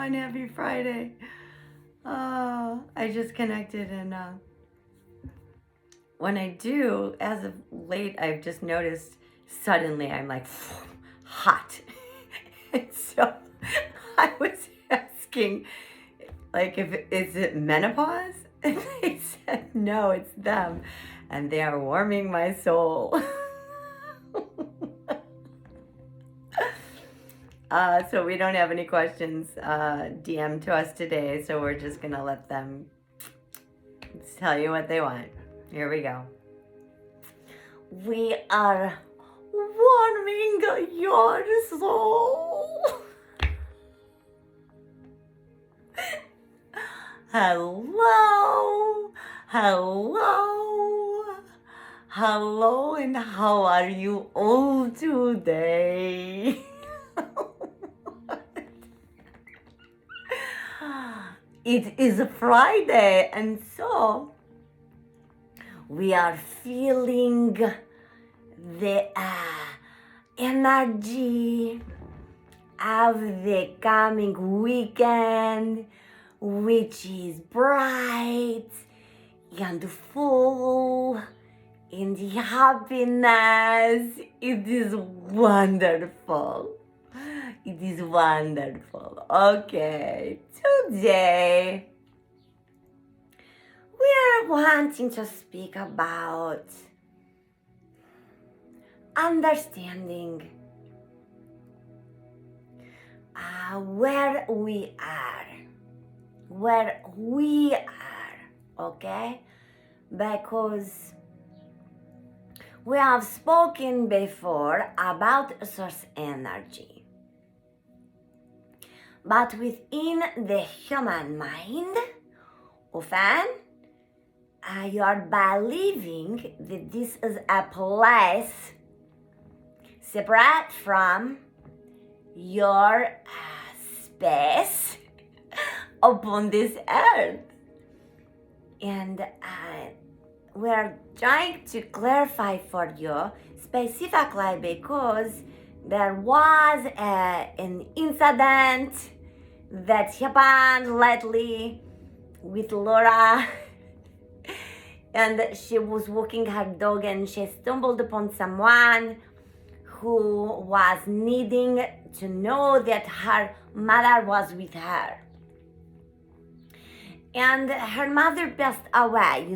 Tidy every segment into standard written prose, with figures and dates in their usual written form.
everyone. Happy Friday. I just connected, and when I do, as of late, I've just noticed suddenly I'm like hot. And so I was asking, like, is it menopause? And they said, no, it's them. And they are warming my soul. So we don't have any questions DM to us today, so we're just gonna let them tell you what they want. Here we go. We are warming your soul. Hello, hello, hello, and how are you all today? It is Friday, and so we are feeling the energy of the coming weekend, which is bright and full in the happiness. It is wonderful. It is wonderful. Okay, today we are wanting to speak about understanding where we are, okay? Because we have spoken before about source energy. But within the human mind, often you are believing that this is a place separate from your space upon this earth. And we're trying to clarify for you specifically because there was an incident that happened lately with Laura. And she was walking her dog and she stumbled upon someone who was needing to know that her mother was with her. And her mother passed away,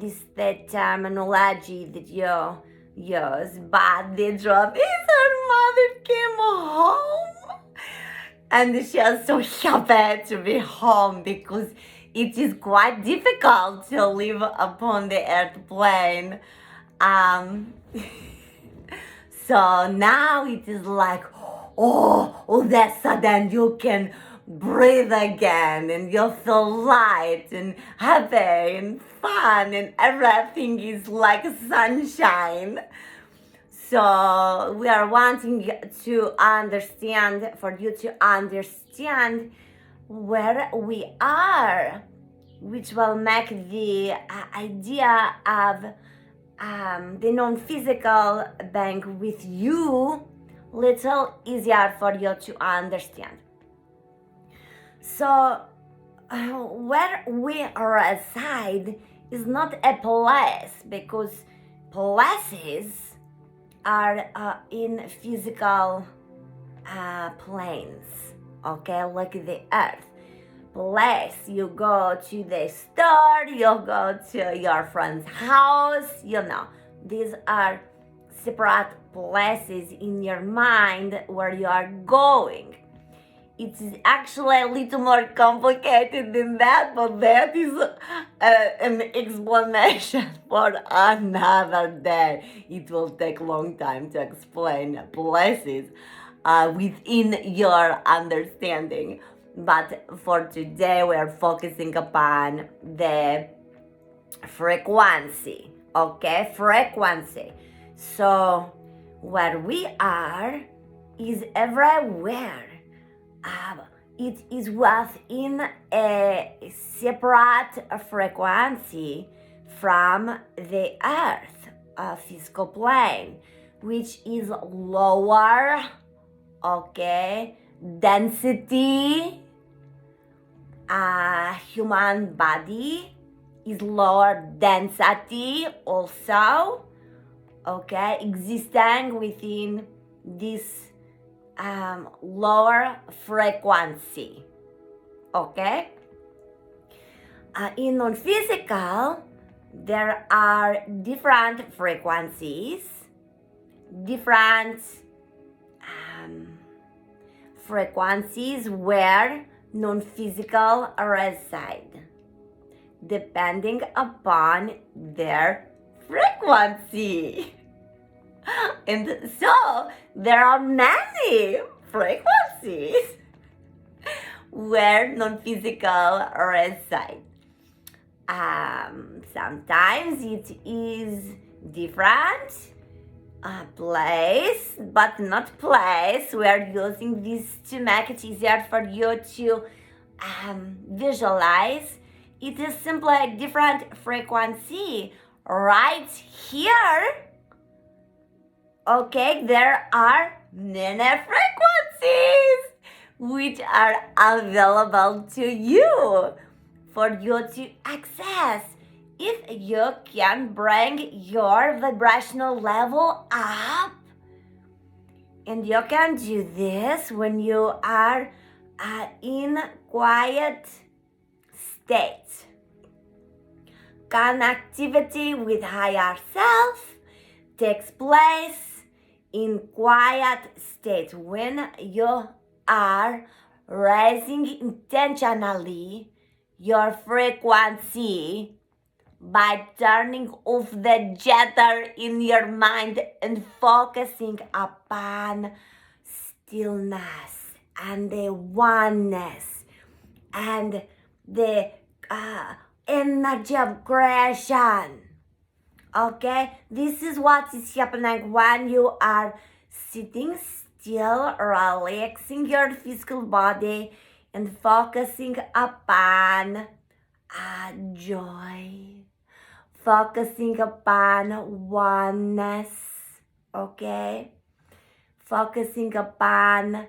this the terminology that you use, but the truth is her mother came home. And she was so happy to be home because it is quite difficult to live upon the earth plane. So now it is like, all that sudden you can breathe again and you feel light and happy and fun and everything is like sunshine. So we are wanting to understand, for you to understand where we are, which will make the idea of the non-physical being with you little easier for you to understand. So where we reside is not a place, because places are in physical planes, okay, like the earth. Place, you go to the store, you go to your friend's house, these are separate places in your mind where you are going. It's actually a little more complicated than that, but that is an explanation for another day. It will take a long time to explain places within your understanding. But for today, we are focusing upon the frequency, okay? Frequency. So where we are is everywhere. It is within a separate frequency from the earth, physical plane, which is lower, okay, density, human body is lower density also, okay, existing within this lower frequency, okay. In non-physical, there are different frequencies, different frequencies where non-physical reside, depending upon their frequency. And so there are many frequencies where non-physical reside. Sometimes it is different place, but not place. We are using this to make it easier for you to visualize. It is simply a different frequency. Right here, okay, there are many frequencies which are available to you for you to access. If you can bring your vibrational level up, and you can do this when you are in quiet state. Connectivity with higher self takes place in quiet state when you are raising intentionally your frequency by turning off the chatter in your mind and focusing upon stillness and the oneness and the energy of creation. Okay, this is what is happening when you are sitting still, relaxing your physical body and focusing upon joy, focusing upon oneness, okay, focusing upon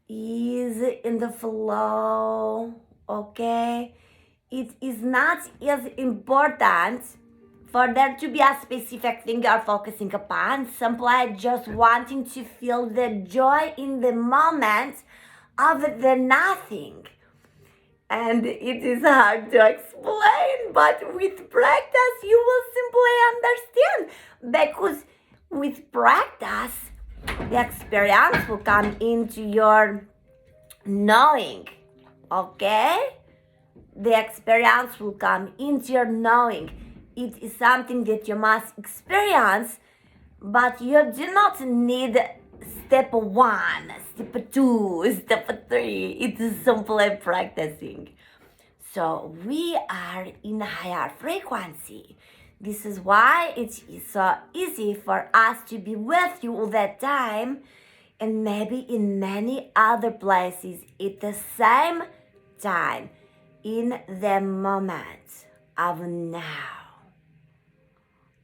ease in the flow, okay. It is not as important for there to be a specific thing you're focusing upon, simply just wanting to feel the joy in the moment of the nothing. And it is hard to explain, but with practice you will simply understand, because with practice the experience will come into your knowing, okay? The experience will come into your knowing. It is something that you must experience, but you do not need step 1, step 2, step 3. It is simply practicing. So we are in a higher frequency. This is why it is so easy for us to be with you all that time, and maybe in many other places at the same time, in the moment of now.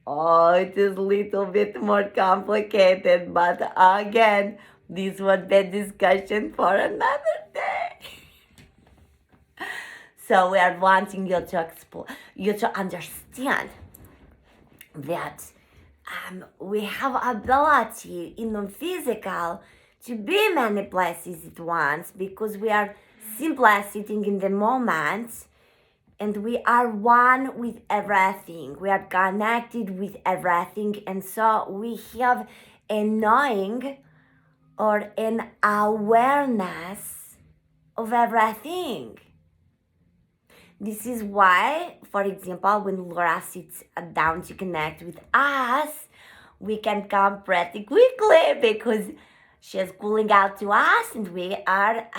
Oh, it is a little bit more complicated, but again, this would be a discussion for another day. So we are wanting you to understand that we have ability in non-physical to be many places at once, because we are simply sitting in the moment. And we are one with everything. We are connected with everything. And so we have a knowing or an awareness of everything. This is why, for example, when Laura sits down to connect with us, we can come pretty quickly because she's calling out to us and we are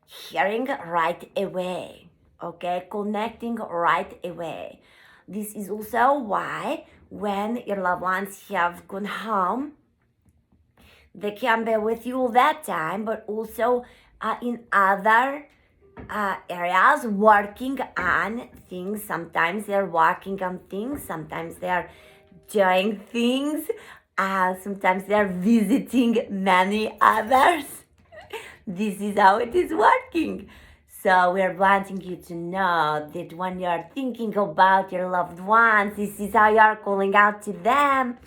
hearing right away. Okay, connecting right away. This is also why when your loved ones have gone home, they can be with you all that time, but also in other areas working on things. Sometimes they're working on things, sometimes they're doing things, sometimes they're visiting many others. This is how it is working. So we're wanting you to know that when you're thinking about your loved ones, this is how you're calling out to them.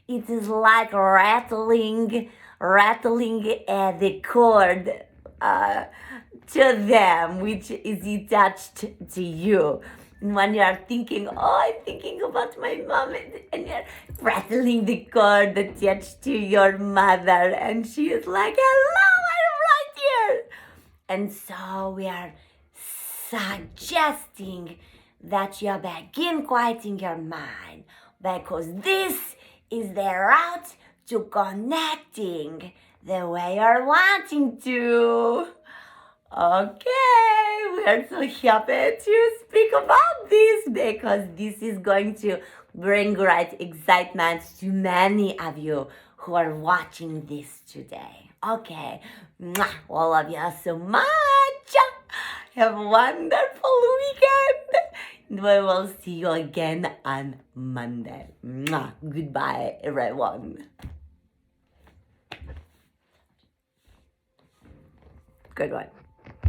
It is like rattling the cord to them, which is attached to you. And when you are thinking, oh, I'm thinking about my mom, and you're rattling the cord attached to your mother, and she is like, hello, I'm right here. And so we are suggesting that you begin quieting your mind, because this is the route to connecting the way you're wanting to. Okay, we are so happy to speak about this, because this is going to bring great excitement to many of you who are watching this today. Okay, mwah, all of you so much. Have a wonderful weekend. And we will see you again on Monday. Mwah. Goodbye, everyone. Good one.